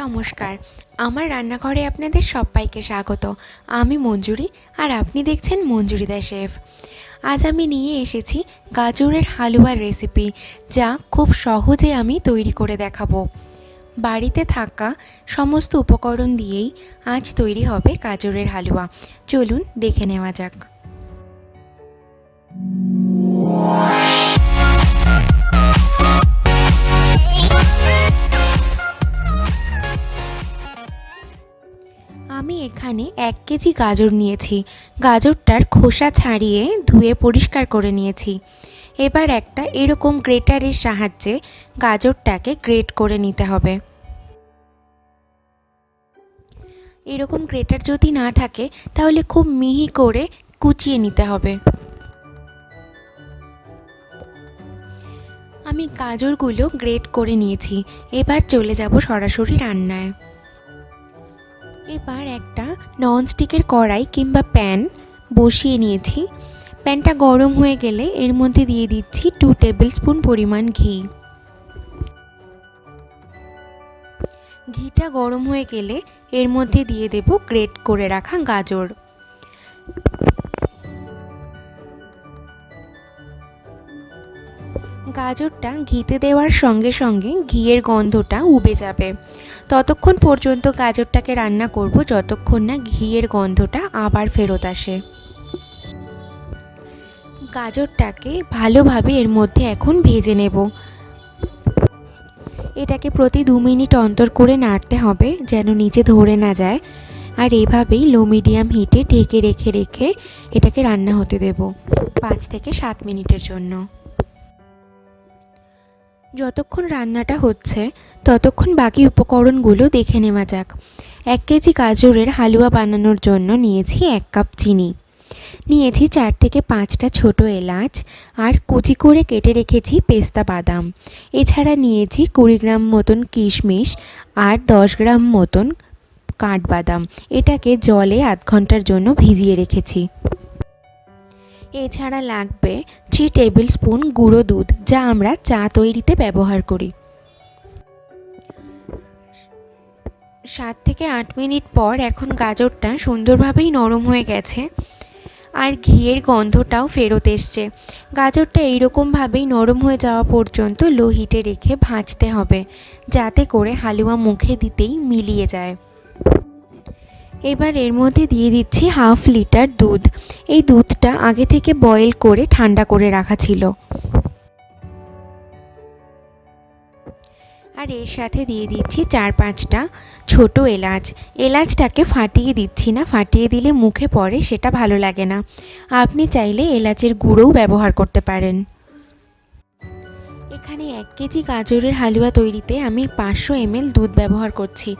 নমস্কার, আমার রান্নাঘরে আপনাদের সবাইকে স্বাগত। আমি মঞ্জুরি আর আপনি দেখছেন মঞ্জুরি দ্য শেফ। আজ আমি নিয়ে এসেছি গাজরের হালুয়ার রেসিপি, যা খুব সহজে আমি তৈরি করে দেখাবো। বাড়িতে থাকা সমস্ত উপকরণ দিয়েই আজ তৈরি হবে গাজরের হালুয়া। চলুন দেখে নেওয়া যাক। আমি এখানে 1 কেজি গাজর নিয়েছি। গাজরটার খোসা ছাড়িয়ে ধুয়ে পরিষ্কার করে নিয়েছি। এবার একটা এরকম গ্রেটারের সাহায্যে গাজরটাকে গ্রেট করে নিতে হবে। এরকম গ্রেটার যদি না থাকে তাহলে খুব মিহি করে কুচিয়ে নিতে হবে। আমি গাজরগুলো গ্রেট করে নিয়েছি। এবার চলে যাব সরাসরি রান্নায়। এবার একটা ননস্টিকের কড়াই কিংবা প্যান বসিয়ে নিয়েছি। প্যানটা গরম হয়ে গেলে এর মধ্যে দিয়ে দিচ্ছি 2 টেবিল স্পুন পরিমাণ ঘি। ঘিটা গরম হয়ে গেলে এর মধ্যে দিয়ে দেব গ্রেট করে রাখা গাজর। গাজরটা ঘিতে দেওয়ার সঙ্গে সঙ্গে ঘিয়ের গন্ধটা উবে যাবে। ততক্ষণ পর্যন্ত গাজরটাকে রান্না করব যতক্ষণ না ঘিয়ের গন্ধটা আবার ফেরত আসে। গাজরটাকে ভালোভাবে এর মধ্যে এখন ভেজে নেব। এটাকে প্রতি 2 মিনিট অন্তর করে নাড়তে হবে যেন নিচে ধরে না যায়। আর এভাবেই লো মিডিয়াম হিটে ঢেকে রেখে এটাকে রান্না হতে দেব 5 থেকে 7 মিনিটের জন্য। যতক্ষণ রান্নাটা হচ্ছে ততক্ষণ বাকি উপকরণগুলো দেখে নেওয়া যাক। 1 কেজি গাজরের হালুয়া বানানোর জন্য নিয়েছি 1 কাপ চিনি, নিয়েছি 4 থেকে 5টা ছোট এলাচ আর কুচি করে কেটে রেখেছি পেস্তা বাদাম। এছাড়া নিয়েছি 20 গ্রাম মতন কিশমিশ আর 10 গ্রাম মতন কাঠবাদাম। এটাকে জলে আধ ঘন্টার জন্য ভিজিয়ে রেখেছি। এছাড়া লাগবে 3 টেবিল স্পুন গুঁড়ো দুধ, যা আমরা চা তৈরিতে ব্যবহার করি। 7 থেকে 8 মিনিট পর এখন গাজরটা সুন্দরভাবেই নরম হয়ে গেছে আর ঘিয়ের গন্ধটাও ফেরত এসছে। গাজরটা এইরকমভাবেই নরম হয়ে যাওয়া পর্যন্ত লো হিটে রেখে ভাজতে হবে, যাতে করে হালুয়া মুখে দিতেই মিলিয়ে যায়। এবার এর মধ্যে দিয়ে দিচ্ছি 1/2 লিটার দুধ। এই দুধটা আগে থেকে বয়েল করে ঠান্ডা করে রাখা ছিল। আর এর সাথে দিয়ে দিচ্ছি 4-5টা ছোট এলাচ। এলাচটাকে ফাটিয়ে দিচ্ছি না, ফাটিয়ে দিলে মুখে পড়ে, সেটা ভালো লাগে না। আপনি চাইলে এলাচের গুঁড়োও ব্যবহার করতে পারেন। এখানে 1 কেজি গাজরের হালুয়া তৈরিতে আমি 500 ml দুধ ব্যবহার করছি।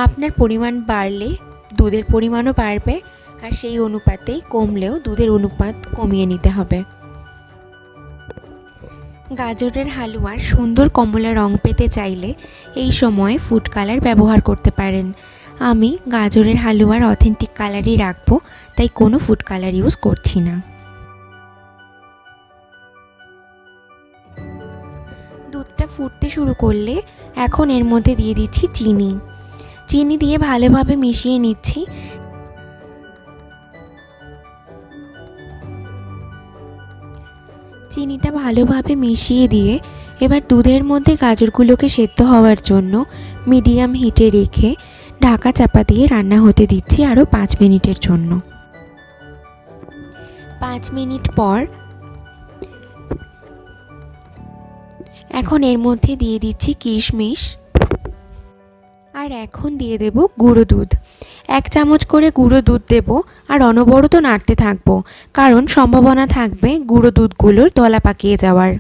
আপনার পরিমাণ বাড়লে দুধের পরিমাণও বাড়বে, আর সেই অনুপাতেই কমলেও দুধের অনুপাত কমিয়ে নিতে হবে। গাজরের হালুয়ার সুন্দর কমলা রং পেতে চাইলে এই সময় ফুড কালার ব্যবহার করতে পারেন। আমি গাজরের হালুয়ার অথেন্টিক কালারই রাখবো, তাই কোনো ফুড কালার ইউজ করছি না। দুধটা ফুটতে শুরু করলে এখন এর মধ্যে দিয়ে দিচ্ছি চিনি। চিনি দিয়ে ভালোভাবে মিশিয়ে নিচ্ছি। চিনিটা ভালোভাবে মিশিয়ে দিয়ে এবার দুধের মধ্যে গাজরগুলোকে সেদ্ধ হওয়ার জন্য মিডিয়াম হিটে রেখে ঢাকা চাপা দিয়ে রান্না হতে দিচ্ছি আরও 5 মিনিটের জন্য। 5 মিনিট পর এখন এর মধ্যে দিয়ে দিচ্ছি কিশমিশ আর এখন দিয়ে দেব গুঁড়ো দুধ। 1 চামচ করে গুঁড়ো দুধ দেব আর অনবরত নাড়তে থাকবো, কারণ সম্ভাবনা থাকবে গুঁড়ো দুধগুলোর দলা পাকিয়ে যাওয়ার।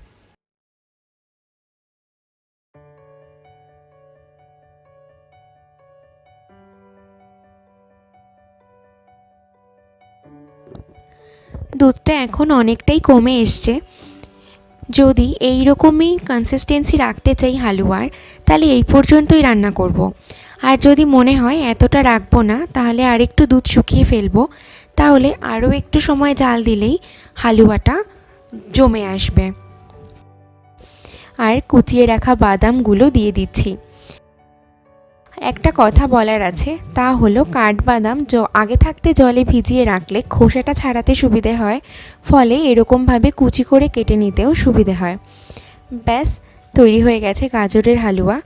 দুধটা এখন অনেকটাই কমে এসছে। যদি এই রকমই কনসিস্টেন্সি রাখতে চাই হালুয়ার, তাহলে এই পর্যন্তই রান্না করব। আর যদি মনে হয় এতটা রাখবো না, তাহলে আরেকটু দুধ শুকিয়ে ফেলবো, তাহলে আরও একটু সময় জাল দিলেই হালুয়াটা জমে আসবে। আর কুচিয়ে রাখা বাদামগুলো দিয়ে দিচ্ছি। একটা কথা বলার আছে, তা হলো কাঠবাদাম আগে থাকতে জলে ভিজিয়ে রাখলে খোসাটা ছাড়াতে সুবিধে হয়, ফলে এরকমভাবে কুচি করে কেটে নিতেও সুবিধে হয়। ব্যাস তৈরি হয়ে গেছে গাজরের হালুয়া।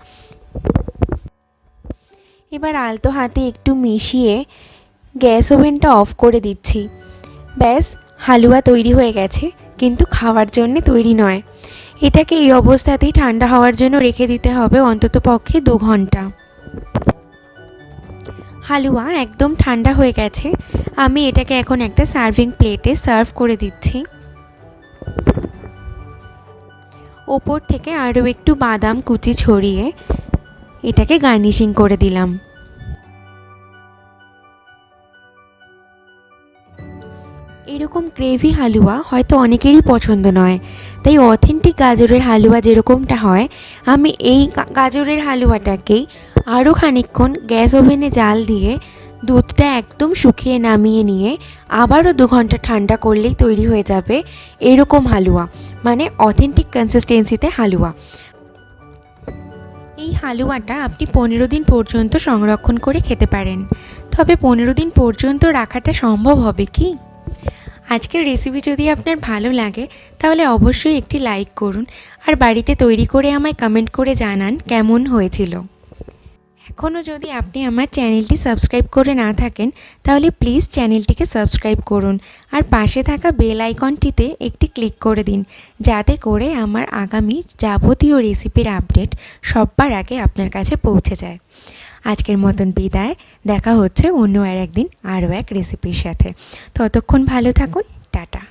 এবার আলতো হাতে একটু মিশিয়ে গ্যাস ওভেনটা অফ করে দিচ্ছি। ব্যাস হালুয়া তৈরি হয়ে গেছে, কিন্তু খাওয়ার জন্য তৈরি নয়। এটাকে এই অবস্থাতেই ঠান্ডা হওয়ার জন্য রেখে দিতে হবে অন্তত পক্ষে 2 ঘন্টা। হালুয়া একদম ঠান্ডা হয়ে গেছে। আমি এটাকে এখন একটা সার্ভিং প্লেটে সার্ভ করে দিচ্ছি। ওপর থেকে আরও একটু বাদাম কুচি ছড়িয়ে এটাকে গার্নিশিং করে দিলাম। এরকম গ্রেভি হালুয়া হয়তো অনেকেরই পছন্দ নয়, তাই অথেন্টিক গাজরের হালুয়া যেরকমটা হয়, আমি এই গাজরের হালুয়াটাকেই আরও খানিকক্ষণ গ্যাস ওভেনে জাল দিয়ে দুধটা একদম শুকিয়ে নামিয়ে নিয়ে আবারও 2 ঘন্টা ঠান্ডা করলেই তৈরি হয়ে যাবে এরকম হালুয়া, মানে অথেন্টিক কনসিস্টেন্সিতে হালুয়া। এই হালুয়াটা আপনি 15 দিন পর্যন্ত সংরক্ষণ করে খেতে পারেন। তবে 15 দিন পর্যন্ত রাখাটা সম্ভব হবে কি? আজকের রেসিপি যদি আপনার ভালো লাগে তাহলে অবশ্যই একটি লাইক করুন, আর বাড়িতে তৈরি করে আমায় কমেন্ট করে জানান কেমন হয়েছিল। এখনও যদি আপনি আমার চ্যানেলটি সাবস্ক্রাইব করে না থাকেন তাহলে প্লিজ চ্যানেলটিকে সাবস্ক্রাইব করুন, আর পাশে থাকা বেল আইকনটিতে একটি ক্লিক করে দিন, যাতে করে আমার আগামী যাবতীয় রেসিপির আপডেট সবার আগে আপনার কাছে পৌঁছে যায়। আজকের মতন বিদায়, দেখা হচ্ছে অন্য একদিন আরও এক রেসিপির সাথে। ততক্ষণ ভালো থাকুন, টাটা।